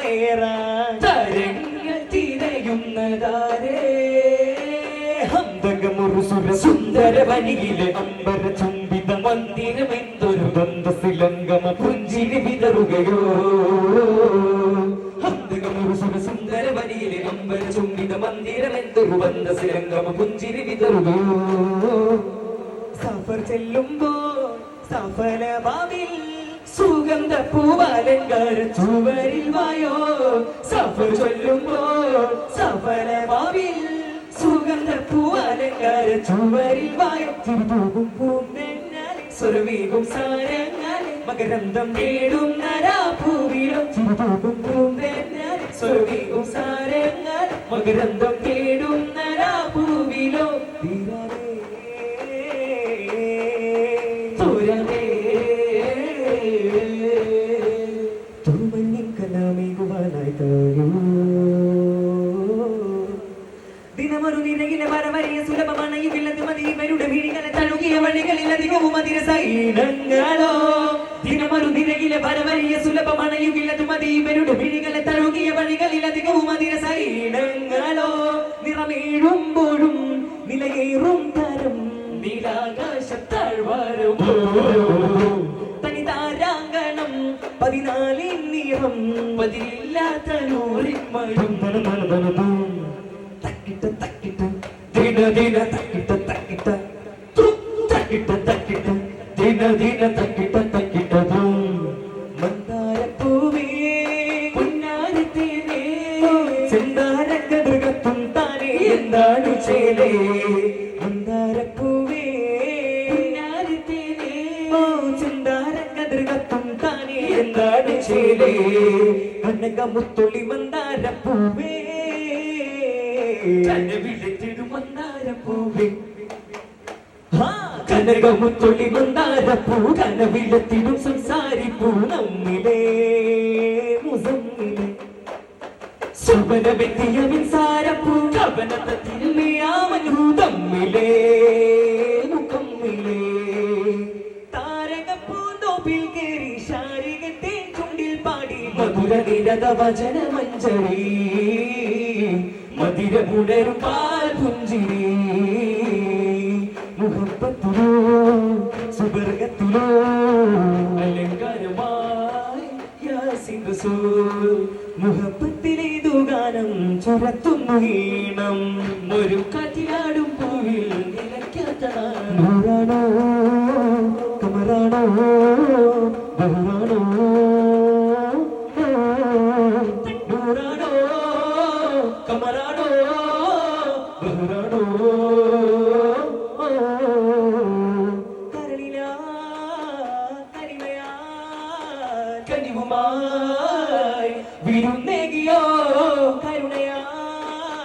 കരകേറാൻ തരങ്ങൾ തിരയുന്നതാരേ ഹന്തകമൊരു സുരസുന്ദര വനിയിലെ അമ്പര ചുംബിത മന്ദിരമെന്തൊരു ബന്ധസിലംഗമ പുഞ്ചിരി വിതറുകയോ ഹന്തകമൊരു സുരസുന്ദര വനിയിലെ അമ്പര ചുംബിത മന്ദിരമെന്തൊരു ബന്ധസിലംഗമ പുഞ്ചിരി വിതറുകയോ സഫർ ചെല്ലുമ്പോ സഫലമാവിൽ സുഗന്ധ പൂവാലങ്കാര ചുവരിൽ വായോ സഫർ ചൊല്ലുമ്പോ സഫലമാവിൽ സുഗന്ധ പൂവാലങ്കാര ചുവരിൽ വായോ തിരുതൂകും പൂന്തേങ്ങാലെ സ്വരവേഗം സാരങ്ങാലെ മകരന്തം നേടും നരാഭൂവിലോ തിരുതൂകും പൂന്തേങ്ങാലെ സ്വരവേഗം സാരങ്ങാലെ മകരന്തം നേടും നരാഭൂവിലോ തീരാതെ തോരാതെ തുമഞ്ഞിൻ കലാമേകുവാനായി താഴൂ ദിനമൊരു നിരകിലെ വരവരിയ സുലഭമാണ് യുഗിലത് മതിവരുടെ വീടികളെ തഴുകിയ വഴികളിൽ അധികവും അതിര സൈനങ്ങളോ ദിനമൊരു നിരകിലെ വരവരിയ സുലഭമാണ് യുഗിലത് മതിവരുടെ വീടികളെ തഴുകിയ വഴികളിൽ അധികവും അതിര സൈനങ്ങളോ നിറമേഴുമ്പോഴും നിലയേറും തരം നീലാകാശത്താഴ്വാരും തനിതാരാങ്കണം 14 നിറം പതിരില്ലാത്ത നൂറിൻ മഴും തക്കിട്ട തക്കിട്ട ദിന ദിന തക്കിട്ട തക്കിട്ട തക്കിട്ട തക്കിട്ട ദിന ദിന തക്കിട്ട തക്കിട്ട മന്ദാരപ്പൂവേ പുന്നാരത്തേനേ ചെന്താരക്കതൃകത്തും താനേ എന്താണ് ചേലേ മന്ദാരപ്പൂവേ പുന്നാരത്തേനേ ചെന്താരക്കതൃകത്തും താനേ എന്താണ് ചേലേ കനകമുത്തൊളി മന്ദാരപ്പൂവേ കനവിലെത്തിടും മന്ദാരപ്പൂവേ കനകമുത്തൊളി മന്ദാരപ്പൂ കനവിലെത്തിടും സംസാരിപ്പൂ നമ്മിലേ മുസമ്മിലേ സുവനമെത്തിയ മിൻസാരപ്പൂ കവനത്തിരുമയാമനു തമ്മിലേ മുഖമ്മിലേ താരകപ്പൂന്തോപ്പിൽ കേറി ശാരികത്തെ ചുണ്ടിൽ പാടി മധുര നിരത വചന മഞ്ജരി മധുരമുണരും പാൽ പുഞ്ചിരി മുഹബത്തിലോ സുബർഗത്തിലോ അലങ്കാരമായി യാസിൻ റസൂൽ മുഹബത്തിലേതു ഗാനം ചുരത്തുന്നു ഈണം ഒരു കാറ്റിലാടും പൂവിൽ നിലയ്ക്കാത്ത നൂറാണോ കമറാണോ ബഹുറാണോ നൂറാണോ കമറാണോ ബഹുറാണോ കനിവുമായി വിരുന്നേകിയോ കരുണയാ